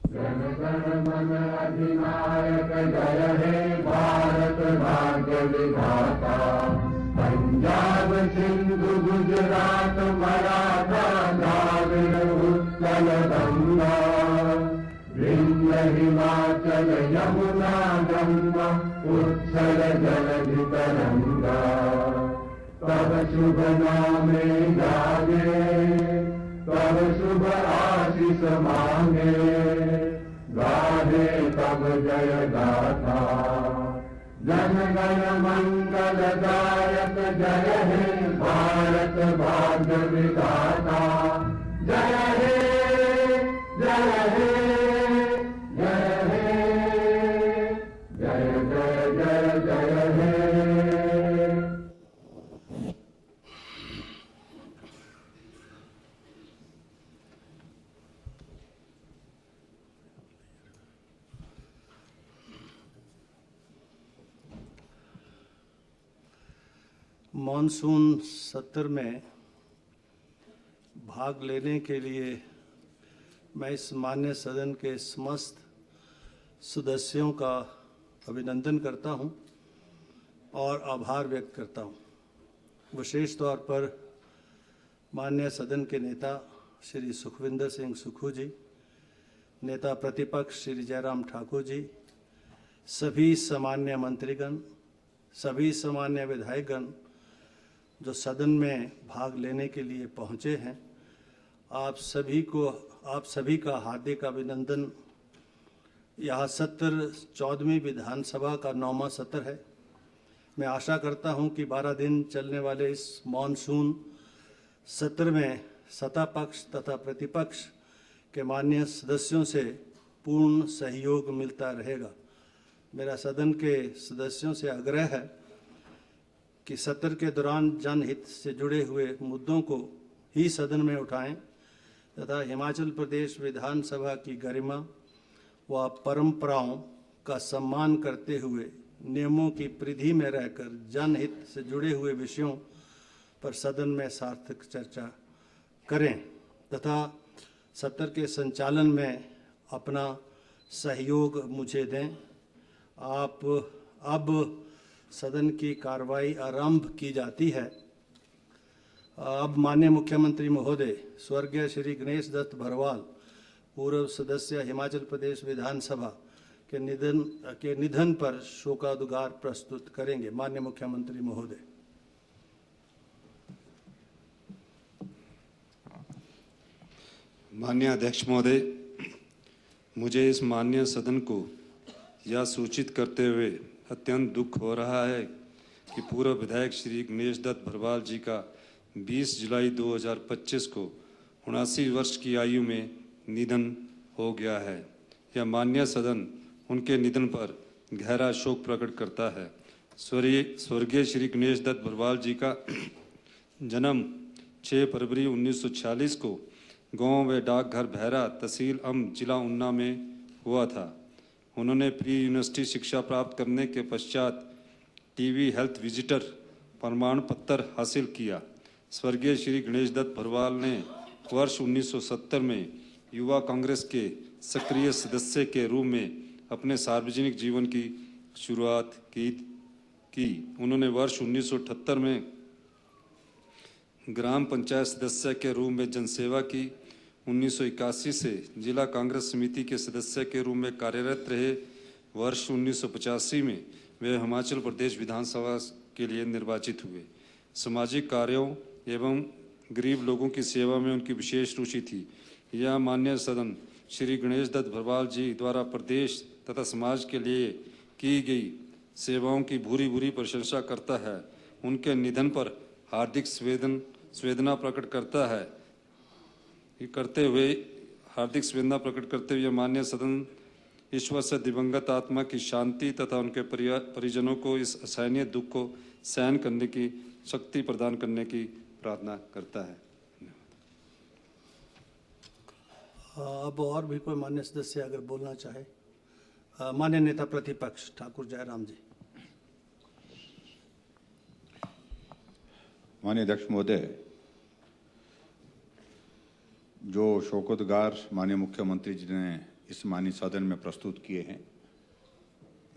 जन गण मन अधिनायक जय हे भारत भाग्य विधाता। पंजाब सिंधु गुजरात मराठा द्राविड़ उत्कल गंगा। विंध्य हिमाचल यमुना गंगा उत्कल जलधि तरंगा। तब शुभ नामे जागे तब शुभ आशीष मांगे। गाहे तब जय गाथा जन गण मंगल दायक जय हे भारत भाग्य विधाता। जय हे जय हे जय हे जय जय जय जय हे। मानसून सत्र में भाग लेने के लिए मैं इस माननीय सदन के समस्त सदस्यों का अभिनंदन करता हूं और आभार व्यक्त करता हूं। विशेष तौर पर माननीय सदन के नेता श्री सुखविंदर सिंह सुक्खू जी, नेता प्रतिपक्ष श्री जयराम ठाकुर जी, सभी सामान्य मंत्रीगण, सभी सामान्य विधायकगण जो सदन में भाग लेने के लिए पहुंचे हैं, आप सभी का हार्दिक अभिनंदन। यह सत्र 14वीं विधानसभा का 9वां सत्र है। मैं आशा करता हूं कि 12 दिन चलने वाले इस मानसून सत्र में सत्ता पक्ष तथा प्रतिपक्ष के माननीय सदस्यों से पूर्ण सहयोग मिलता रहेगा। मेरा सदन के सदस्यों से आग्रह है कि सत्र के दौरान जनहित से जुड़े हुए मुद्दों को ही सदन में उठाएं तथा हिमाचल प्रदेश विधानसभा की गरिमा व परंपराओं का सम्मान करते हुए नियमों की परिधि में रहकर जनहित से जुड़े हुए विषयों पर सदन में सार्थक चर्चा करें तथा सत्र के संचालन में अपना सहयोग मुझे दें। आप अब सदन की कार्रवाई आरंभ की जाती है। अब माननीय मुख्यमंत्री महोदय स्वर्गीय श्री गणेश दत्त भरवाल, पूर्व सदस्य हिमाचल प्रदेश विधानसभा के निधन पर शोकोद्गार प्रस्तुत करेंगे। माननीय मुख्यमंत्री महोदय। माननीय अध्यक्ष महोदय, मुझे इस माननीय सदन को यह सूचित करते हुए अत्यंत दुख हो रहा है कि पूर्व विधायक श्री गणेश दत्त भरवाल जी का 20 जुलाई 2025 को 79 वर्ष की आयु में निधन हो गया है। यह माननीय सदन उनके निधन पर गहरा शोक प्रकट करता है। स्वर्गीय श्री गणेश दत्त भरवाल जी का जन्म 6 फरवरी 1946 को गांव व डाकघर बहरा, तहसील अम्ब, जिला ऊना में हुआ था। उन्होंने प्री यूनिवर्सिटी शिक्षा प्राप्त करने के पश्चात टीवी हेल्थ विजिटर प्रमाण पत्र हासिल किया। स्वर्गीय श्री गणेश दत्त भरवाल ने वर्ष 1970 में युवा कांग्रेस के सक्रिय सदस्य के रूप में अपने सार्वजनिक जीवन की शुरुआत की। उन्होंने वर्ष 1978 में ग्राम पंचायत सदस्य के रूप में जनसेवा की। 1981 से जिला कांग्रेस समिति के सदस्य के रूप में कार्यरत रहे। वर्ष 1985 में वे हिमाचल प्रदेश विधानसभा के लिए निर्वाचित हुए। सामाजिक कार्यों एवं गरीब लोगों की सेवा में उनकी विशेष रुचि थी। यह माननीय सदन श्री गणेश दत्त भरवाल जी द्वारा प्रदेश तथा समाज के लिए की गई सेवाओं की भूरी भूरी प्रशंसा करता है। उनके निधन पर हार्दिक संवेदना प्रकट करते हुए माननीय सदन ईश्वर से दिवंगत आत्मा की शांति तथा उनके परिजनों को इस असहनीय दुख को सहन करने की शक्ति प्रदान करने की प्रार्थना करता है। अब और भी कोई मान्य सदस्य अगर बोलना चाहे। मान्य नेता प्रतिपक्ष ठाकुर जयराम जी। माननीय अध्यक्ष महोदय, जो शोकोद्गार माननीय मुख्यमंत्री जी ने इस माननीय सदन में प्रस्तुत किए हैं,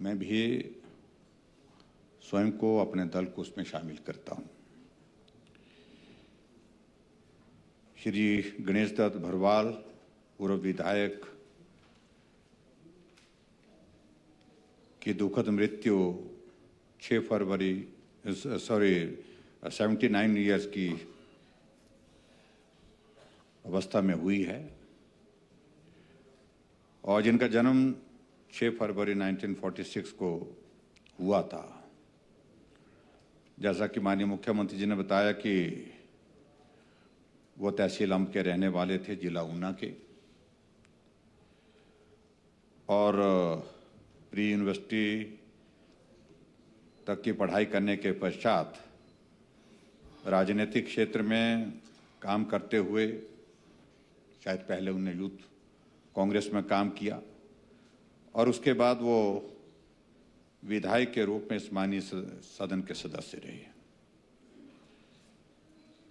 मैं भी स्वयं को, अपने दल को उसमें शामिल करता हूं। श्री गणेश दत्त भरवाल पूर्व विधायक की दुखद मृत्यु 79 ईयर्स की अवस्था में हुई है और जिनका जन्म 6 फरवरी 1946 को हुआ था। जैसा कि माननीय मुख्यमंत्री जी ने बताया कि वो तहसील अम्ब के रहने वाले थे, जिला ऊना के, और प्री यूनिवर्सिटी तक की पढ़ाई करने के पश्चात राजनीतिक क्षेत्र में काम करते हुए, शायद पहले उन्होंने यूथ कांग्रेस में काम किया और उसके बाद वो विधायक के रूप में इस माननीय सदन के सदस्य रहे।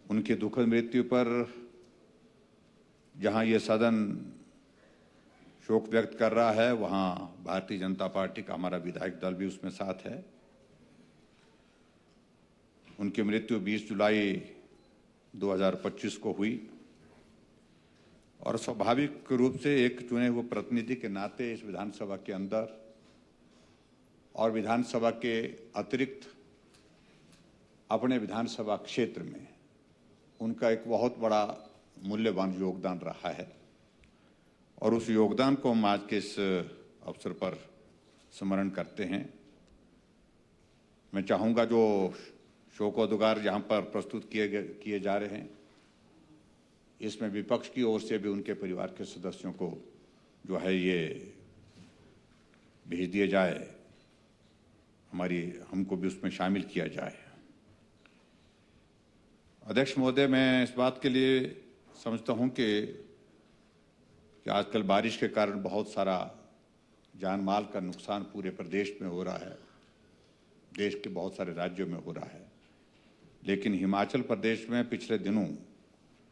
उनकी दुखद मृत्यु पर जहां ये सदन शोक व्यक्त कर रहा है, वहां भारतीय जनता पार्टी का हमारा विधायक दल भी उसमें साथ है। उनकी मृत्यु 20 जुलाई 2025 को हुई और स्वाभाविक रूप से एक चुने हुए प्रतिनिधि के नाते इस विधानसभा के अंदर और विधानसभा के अतिरिक्त अपने विधानसभा क्षेत्र में उनका एक बहुत बड़ा मूल्यवान योगदान रहा है और उस योगदान को हम आज के इस अवसर पर स्मरण करते हैं। मैं चाहूँगा जो शोकोद्गार यहाँ पर प्रस्तुत किए जा रहे हैं, इसमें विपक्ष की ओर से भी उनके परिवार के सदस्यों को जो है ये भेज दिए जाए, हमको भी उसमें शामिल किया जाए। अध्यक्ष महोदय, मैं इस बात के लिए समझता हूं कि आजकल बारिश के कारण बहुत सारा जान माल का नुकसान पूरे प्रदेश में हो रहा है, देश के बहुत सारे राज्यों में हो रहा है, लेकिन हिमाचल प्रदेश में पिछले दिनों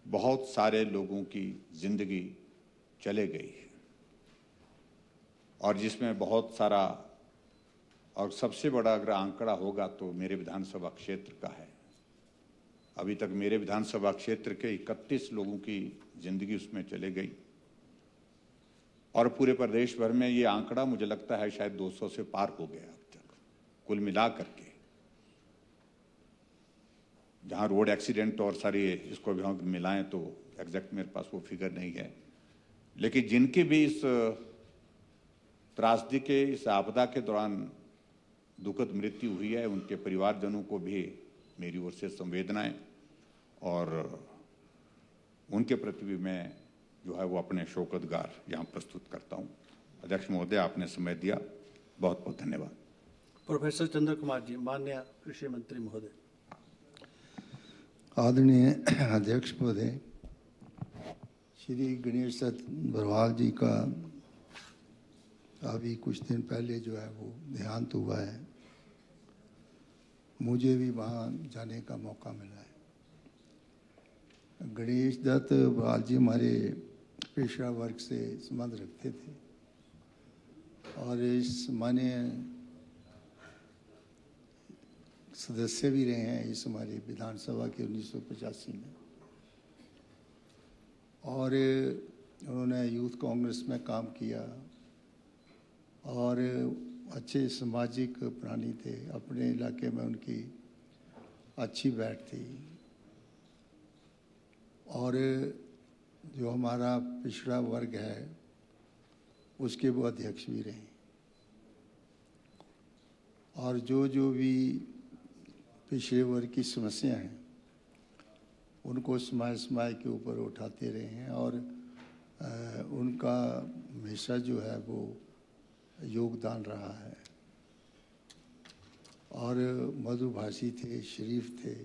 बहुत सारे लोगों की जिंदगी चले गई और जिसमें बहुत सारा, और सबसे बड़ा अगर आंकड़ा होगा तो मेरे विधानसभा क्षेत्र का है। अभी तक मेरे विधानसभा क्षेत्र के 31 लोगों की जिंदगी उसमें चले गई और पूरे प्रदेश भर में ये आंकड़ा मुझे लगता है शायद 200 से पार हो गया अब तक कुल मिला करके। जहां रोड एक्सीडेंट और सारी इसको भी हम मिलाएं तो एग्जैक्ट मेरे पास वो फिगर नहीं है, लेकिन जिनकी भी इस त्रासदी के, इस आपदा के दौरान दुखद मृत्यु हुई है, उनके परिवारजनों को भी मेरी ओर से संवेदनाएं और उनके प्रति भी मैं जो है वो अपने शोकोद्गार यहाँ प्रस्तुत करता हूँ। अध्यक्ष महोदय, आपने समय दिया, बहुत बहुत धन्यवाद। प्रोफेसर चंद्र कुमार जी, माननीय कृषि मंत्री महोदय। आदरणीय अध्यक्ष महोदय, श्री गणेश दत्त भरवाल जी का अभी कुछ दिन पहले जो है वो देहांत हुआ है। मुझे भी वहाँ जाने का मौका मिला है। गणेश दत्त भरवाल जी हमारे पेशवा वर्ग से संबंध रखते थे और इस माने सदस्य भी रहे हैं इस हमारी विधानसभा के 1985 में, और उन्होंने यूथ कांग्रेस में काम किया और अच्छे सामाजिक प्राणी थे। अपने इलाके में उनकी अच्छी बैठ थी और जो हमारा पिछड़ा वर्ग है उसके वो अध्यक्ष भी रहे और जो भी पिछड़े वर्ग की समस्या हैं उनको समय के ऊपर उठाते रहे हैं और उनका हमेशा जो है वो योगदान रहा है और मधुभाषी थे, शरीफ थे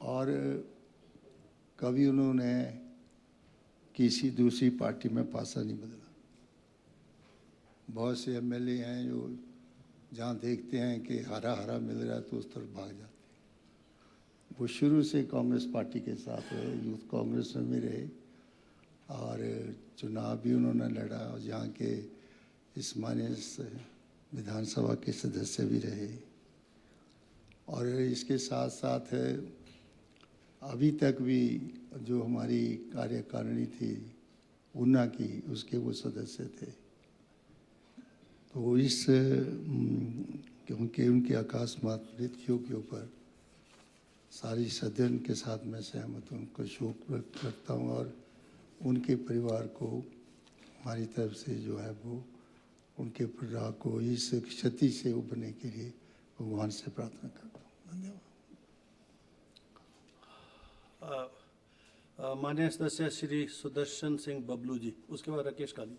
और कभी उन्होंने किसी दूसरी पार्टी में पासा नहीं बदला। बहुत से एमएलए हैं जो जहाँ देखते हैं कि हरा हरा मिल रहा है तो उस तरफ भाग जाते हैं। वो शुरू से कांग्रेस पार्टी के साथ रहे, यूथ कांग्रेस में भी रहे और चुनाव भी उन्होंने लड़ा और यहाँ के इस माननीय विधानसभा के सदस्य भी रहे। और इसके साथ साथ अभी तक भी जो हमारी कार्यकारिणी थी ऊना की, उसके वो सदस्य थे। तो इस क्योंकि उनके अकस्मात मृत्यु के ऊपर सारी सदन के साथ मैं सहमत हूँ, उनको शोक व्यक्त करता हूँ और उनके परिवार को हमारी तरफ से जो है वो उनके परिवार को इस क्षति से उबरने के लिए भगवान से प्रार्थना करता हूँ। धन्यवाद। माननीय सदस्य श्री सुदर्शन सिंह बबलू जी, उसके बाद राकेश काली।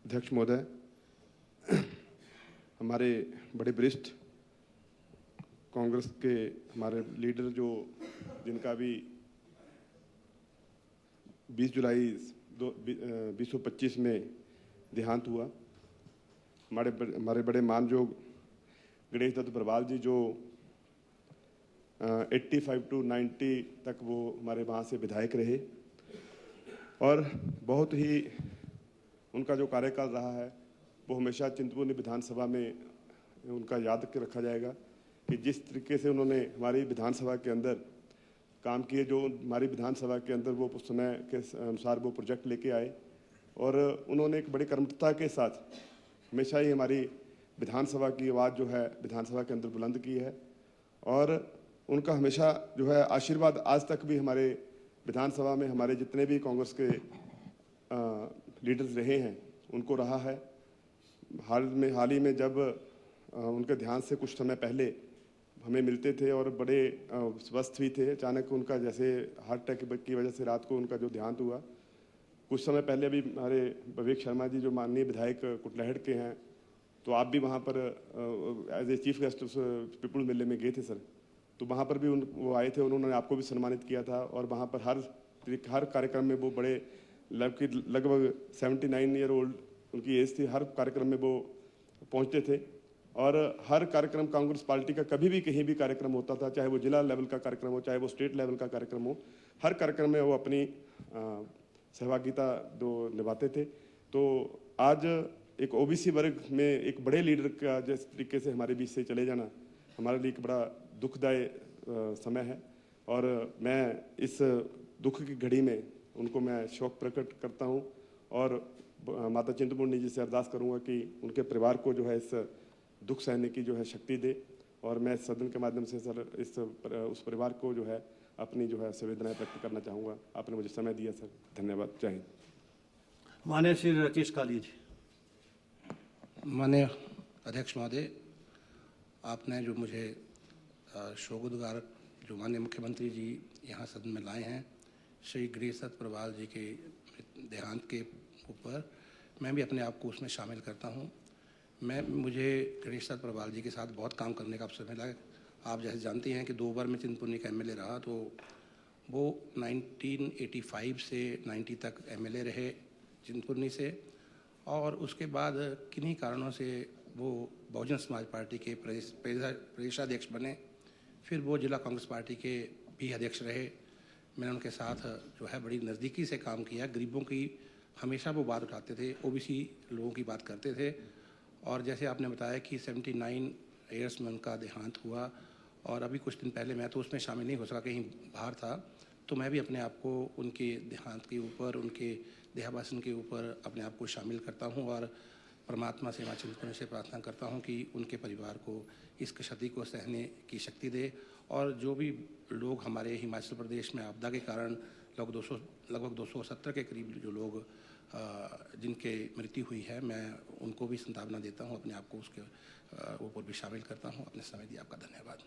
अध्यक्ष महोदय, हमारे बड़े वरिष्ठ कांग्रेस के हमारे लीडर जिनका भी 20 जुलाई 2025 में देहांत हुआ, हमारे बड़े मानयोग गणेश दत्त भरवाल जी जो 85 to 90 तक वो हमारे वहाँ से विधायक रहे और बहुत ही उनका जो कार्यकाल रहा है वो हमेशा चिंतपूर्णी विधानसभा में उनका याद रखा जाएगा कि जिस तरीके से उन्होंने हमारी विधानसभा के अंदर काम किए, जो हमारी विधानसभा के अंदर वो समय के अनुसार वो प्रोजेक्ट लेके आए और उन्होंने एक बड़ी कर्मठता के साथ हमेशा ही हमारी विधानसभा की आवाज़ जो है विधानसभा के अंदर बुलंद की है और उनका हमेशा जो है आशीर्वाद आज तक भी हमारे विधानसभा में हमारे जितने भी कांग्रेस के लीडर्स रहे हैं उनको रहा है। हाल ही में जब उनके ध्यान से कुछ समय पहले हमें मिलते थे और बड़े स्वस्थ भी थे, अचानक उनका जैसे हार्ट अटैक की वजह से रात को उनका जो देहांत हुआ। कुछ समय पहले अभी हमारे विवेक शर्मा जी जो माननीय विधायक कुटलहट के हैं, तो आप भी वहाँ पर एज ए चीफ गेस्ट उस पीपुल मेले में गए थे सर, तो वहाँ पर भी वो आए थे, उन्होंने आपको भी सम्मानित किया था और वहाँ पर हर कार्यक्रम में वो बड़े लगभग 79 ईयर ओल्ड उनकी एज थी, हर कार्यक्रम में वो पहुँचते थे और हर कार्यक्रम कांग्रेस पार्टी का कभी भी कहीं भी कार्यक्रम होता था, चाहे वो जिला लेवल का कार्यक्रम हो चाहे वो स्टेट लेवल का कार्यक्रम हो, हर कार्यक्रम में वो अपनी सहभागिता निभाते थे। तो आज एक ओबीसी वर्ग में एक बड़े लीडर का जिस तरीके से हमारे बीच से चले जाना हमारे लिए एक बड़ा दुखदायी समय है और मैं इस दुख की घड़ी में उनको मैं शोक प्रकट करता हूं और माता चिंतपूर्णी जी से अरदास करूंगा कि उनके परिवार को जो है इस दुख सहने की जो है शक्ति दे और मैं सदन के माध्यम से सर उस परिवार को जो है अपनी जो है संवेदनाएं व्यक्त करना चाहूँगा। आपने मुझे समय दिया सर, धन्यवाद। जय हिंद। माननीय श्री राकेश काली जी। माननीय अध्यक्ष महोदय, आपने जो मुझे शोकोद्गार जो माननीय मुख्यमंत्री जी यहाँ सदन में लाए हैं श्री गणेश दत्त भरवाल जी के देहांत के ऊपर, मैं भी अपने आप को उसमें शामिल करता हूँ। मुझे गणेश दत्त भरवाल जी के साथ बहुत काम करने का अवसर मिला। आप जैसे जानते हैं कि 2 बार मैं चिंतपूर्णी का एमएलए रहा, तो वो 1985 से 90 तक एमएलए रहे चिंतपूर्णी से और उसके बाद किन्हीं कारणों से वो बहुजन समाज पार्टी के प्रदेशाध्यक्ष बने, फिर वो जिला कांग्रेस पार्टी के भी अध्यक्ष रहे। मैंने उनके साथ जो है बड़ी नज़दीकी से काम किया। गरीबों की हमेशा वो बात उठाते थे, ओबीसी लोगों की बात करते थे और जैसे आपने बताया कि 79 ईयर्स में उनका देहांत हुआ और अभी कुछ दिन पहले मैं तो उसमें शामिल नहीं हो सका, कहीं बाहर था, तो मैं भी अपने आप को उनके देहांत के ऊपर, उनके देहावसान के ऊपर अपने आप को शामिल करता हूं और परमात्मा से मां चिंतपूर्णी से प्रार्थना करता हूं कि उनके परिवार को इस क्षति को सहने की शक्ति दे और जो भी लोग हमारे हिमाचल प्रदेश में आपदा के कारण लगभग 270 के करीब जो लोग जिनके मृत्यु हुई है, मैं उनको भी संतावना देता हूं, अपने आप को उसके ऊपर भी शामिल करता हूं। अपने समय दिया आपका धन्यवाद।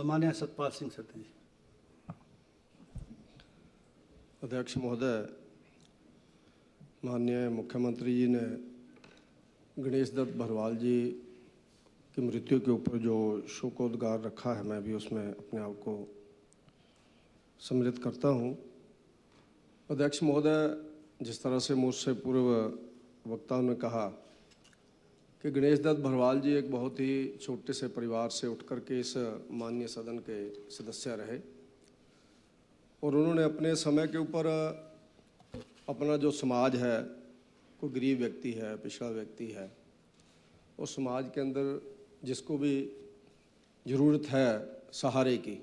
माननीय सतपाल सिंह सत्ती जी। अध्यक्ष महोदय, माननीय मुख्यमंत्री जी ने गणेश दत्त भरवाल जी की मृत्यु के ऊपर जो शोकोद्गार रखा है, मैं भी उसमें अपने आप को सम्मिलित करता हूं। अध्यक्ष महोदय, जिस तरह से मुझसे पूर्व वक्ताओं ने कहा कि गणेश दत्त भरवाल जी एक बहुत ही छोटे से परिवार से उठ कर के इस माननीय सदन के सदस्य रहे और उन्होंने अपने समय के ऊपर अपना जो समाज है, कोई गरीब व्यक्ति है, पिछड़ा व्यक्ति है, उस समाज के अंदर जिसको भी ज़रूरत है सहारे की,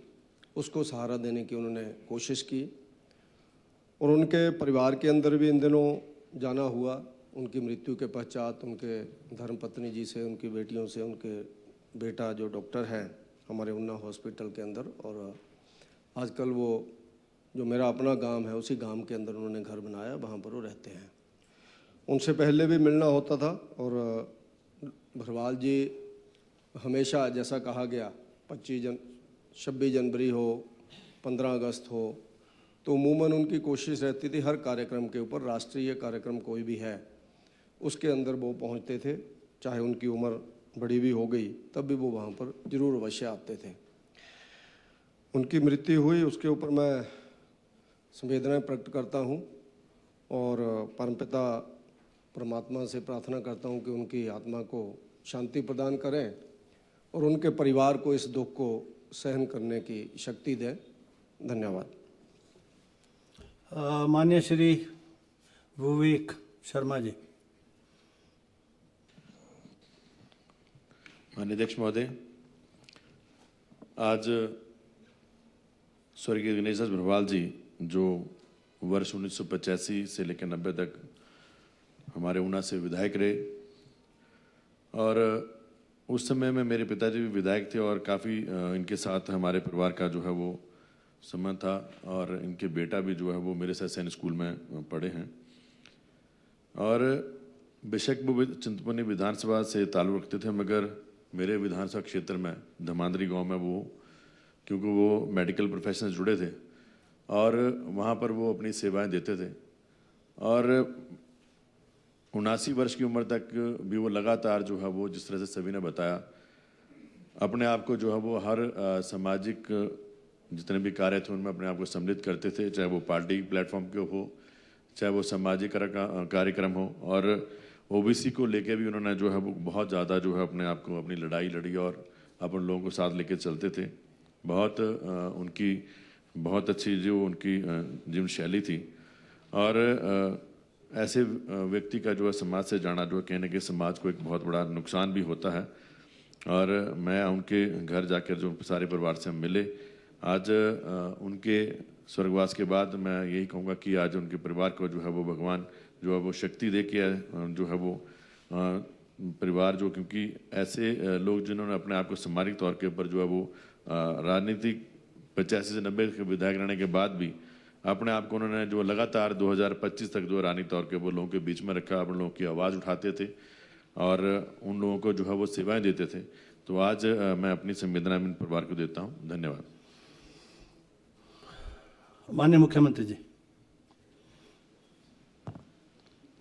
उसको सहारा देने की उन्होंने कोशिश की। और उनके परिवार के अंदर भी इन दिनों जाना हुआ, उनकी मृत्यु के पश्चात उनके धर्मपत्नी जी से, उनकी बेटियों से, उनके बेटा जो डॉक्टर हैं हमारे उन्ना हॉस्पिटल के अंदर, और आजकल वो जो मेरा अपना गांव है उसी गांव के अंदर उन्होंने घर बनाया, वहाँ पर वो रहते हैं। उनसे पहले भी मिलना होता था और भरवाल जी हमेशा, जैसा कहा गया, 26 जनवरी हो, 15 अगस्त हो, तो अमूमन उनकी कोशिश रहती थी हर कार्यक्रम के ऊपर, राष्ट्रीय कार्यक्रम कोई भी है उसके अंदर वो पहुंचते थे, चाहे उनकी उम्र बड़ी भी हो गई तब भी वो वहाँ पर जरूर अवश्य आते थे। उनकी मृत्यु हुई, उसके ऊपर मैं संवेदनाएं प्रकट करता हूँ और परमपिता परमात्मा से प्रार्थना करता हूँ कि उनकी आत्मा को शांति प्रदान करें और उनके परिवार को इस दुख को सहन करने की शक्ति दें। धन्यवाद। माननीय श्री विवेक शर्मा जी। माननीय अध्यक्ष महोदय, आज स्वर्गीय गणेश दत्त भरवाल जी जो वर्ष 1985 से लेकर 90 तक हमारे ऊना से विधायक रहे, और उस समय में मेरे पिताजी भी विधायक थे और काफ़ी इनके साथ हमारे परिवार का जो है वो संबंध था, और इनके बेटा भी जो है वो मेरे साथ सैनिक स्कूल में पढ़े हैं। और बेशक वो चिंतपूर्णी विधानसभा से ताल्लुक़ रखते थे, मगर मेरे विधानसभा क्षेत्र में धमांदरी गांव में वो, क्योंकि वो मेडिकल प्रोफेशन से जुड़े थे और वहाँ पर वो अपनी सेवाएं देते थे, और 79 वर्ष की उम्र तक भी वो लगातार जो है वो, जिस तरह से सभी ने बताया, अपने आप को जो है वो हर सामाजिक जितने भी कार्य थे उनमें अपने आप को सम्मिलित करते थे, चाहे वो पार्टी प्लेटफॉर्म के हो, चाहे वो सामाजिक कार्यक्रम हो। और ओबीसी को लेके भी उन्होंने जो है वो बहुत ज़्यादा जो है अपने आप को, अपनी लड़ाई लड़ी और अपन लोगों को साथ लेके चलते थे। बहुत उनकी बहुत अच्छी जो उनकी जीवन शैली थी, और ऐसे व्यक्ति का जो है समाज से जाना जो है कहीं ना कहीं समाज को एक बहुत बड़ा नुकसान भी होता है। और मैं उनके घर जाकर जो सारे परिवार से हम मिले, आज उनके स्वर्गवास के बाद मैं यही कहूँगा कि आज उनके परिवार को जो है वो भगवान जो है वो शक्ति दे के जो है वो परिवार जो, क्योंकि ऐसे लोग जिन्होंने अपने आप को सामाजिक तौर के ऊपर जो है वो राजनीतिक 85 से 90 के विधायक रहने के बाद भी अपने आप को उन्होंने जो लगातार 2025 तक जो राजनीतिक तौर के वो लोगों के बीच में रखा, अपन लोगों की आवाज़ उठाते थे और उन लोगों को जो है वो सेवाएं देते थे। तो आज मैं अपनी संवेदना इन परिवार को देता हूँ। धन्यवाद। माननीय मुख्यमंत्री जी।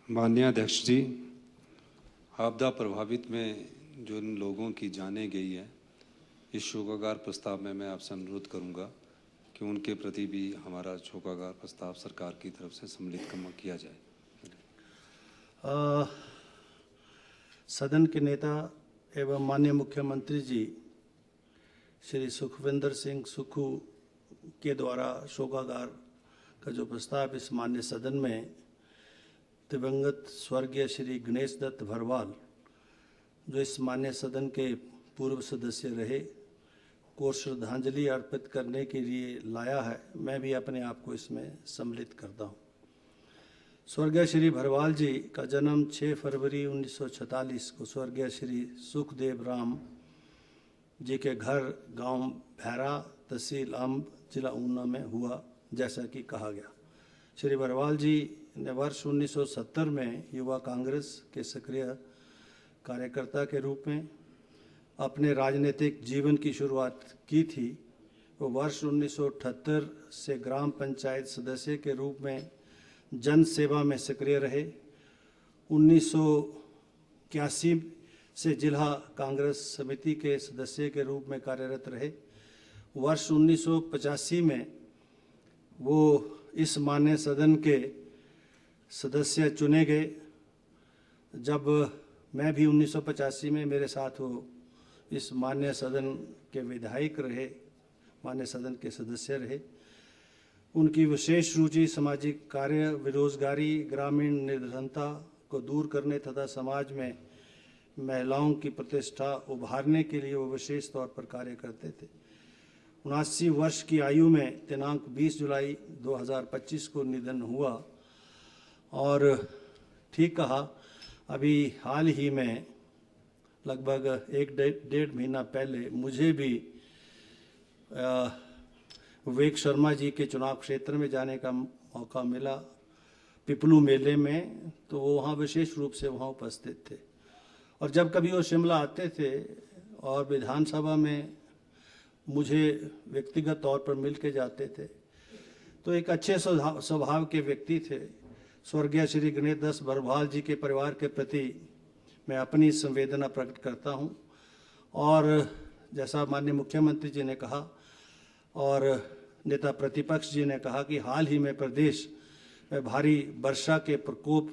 माननीय अध्यक्ष जी, आपदा प्रभावित में जो इन लोगों की जाने गई है, इस शोकागार प्रस्ताव में मैं आपसे अनुरोध करूंगा कि उनके प्रति भी हमारा शोकागार प्रस्ताव सरकार की तरफ से सम्मिलित किया जाए। सदन के नेता एवं माननीय मुख्यमंत्री जी श्री सुखविंदर सिंह सुक्खू के द्वारा शोकागार का जो प्रस्ताव इस माननीय सदन में दिवंगत स्वर्गीय श्री गणेश दत्त भरवाल जो इस माननीय सदन के पूर्व सदस्य रहे को श्रद्धांजलि अर्पित करने के लिए लाया है, मैं भी अपने आप को इसमें सम्मिलित करता हूँ। स्वर्गीय श्री भरवाल जी का जन्म 6 फरवरी 1946 को स्वर्गीय श्री सुखदेव राम जी के घर गांव भैरा, तहसील अम्ब, जिला ऊना में हुआ, जैसा कि कहा गया। श्री भरवाल जी ने वर्ष 1970 में युवा कांग्रेस के सक्रिय कार्यकर्ता के रूप में अपने राजनीतिक जीवन की शुरुआत की थी। वो वर्ष 1978 से ग्राम पंचायत सदस्य के रूप में जन सेवा में सक्रिय रहे। 1981 से जिला कांग्रेस समिति के सदस्य के रूप में कार्यरत रहे। वर्ष 1985 में वो इस माननीय सदन के सदस्य चुने गए। जब मैं भी 1985 में मेरे साथ वो इस मान्य सदन के विधायक रहे, मान्य सदन के सदस्य रहे। उनकी विशेष रुचि सामाजिक कार्य, बेरोजगारी, ग्रामीण निर्धनता को दूर करने तथा समाज में महिलाओं की प्रतिष्ठा उभारने के लिए वो विशेष तौर पर कार्य करते थे। 79 वर्ष की आयु में दिनांक 20 जुलाई 2025 को निधन हुआ। और ठीक कहा, अभी हाल ही में लगभग 1-1.5 महीना पहले मुझे भी विवेक शर्मा जी के चुनाव क्षेत्र में जाने का मौका मिला पिपलू मेले में, तो वो वहाँ विशेष रूप से वहाँ उपस्थित थे। और जब कभी वो शिमला आते थे और विधानसभा में मुझे व्यक्तिगत तौर पर मिल के जाते थे, तो एक अच्छे स्वभाव के व्यक्ति थे। स्वर्गीय श्री गणेश दास भरवाल जी के परिवार के प्रति मैं अपनी संवेदना प्रकट करता हूं। और जैसा माननीय मुख्यमंत्री जी ने कहा और नेता प्रतिपक्ष जी ने कहा कि हाल ही में प्रदेश में भारी वर्षा के प्रकोप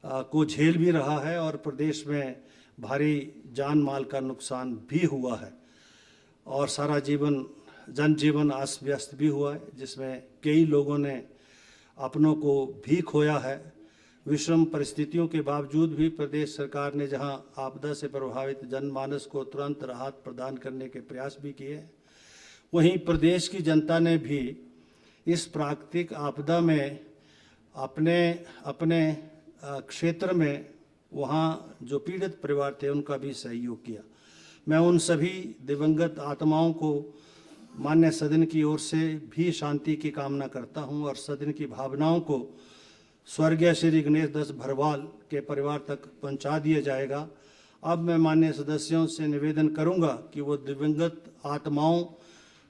को झेल भी रहा है और प्रदेश में भारी जान माल का नुकसान भी हुआ है और सारा जनजीवन अस्त व्यस्त भी हुआ है, जिसमें कई लोगों ने अपनों को भी खोया है। विषम परिस्थितियों के बावजूद भी प्रदेश सरकार ने जहां आपदा से प्रभावित जनमानस को तुरंत राहत प्रदान करने के प्रयास भी किए, वहीं प्रदेश की जनता ने भी इस प्राकृतिक आपदा में अपने क्षेत्र में वहाँ जो पीड़ित परिवार थे उनका भी सहयोग किया। मैं उन सभी दिवंगत आत्माओं को मान्य सदन की ओर से भी शांति की कामना करता हूं और सदन की भावनाओं को स्वर्गीय श्री गणेश दास भरवाल के परिवार तक पहुंचा दिया जाएगा। अब मैं माननीय सदस्यों से निवेदन करूंगा कि वो दिवंगत आत्माओं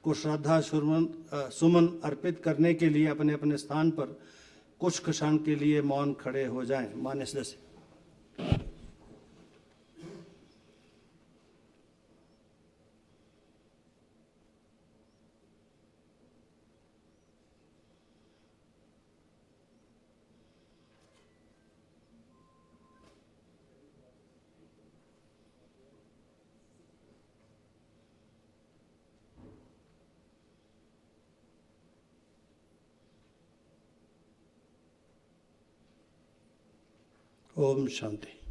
को श्रद्धा सुमन अर्पित करने के लिए अपने अपने स्थान पर कुछ क्षण के लिए मौन खड़े हो जाएं। माननीय सदस्य। ओम शांति।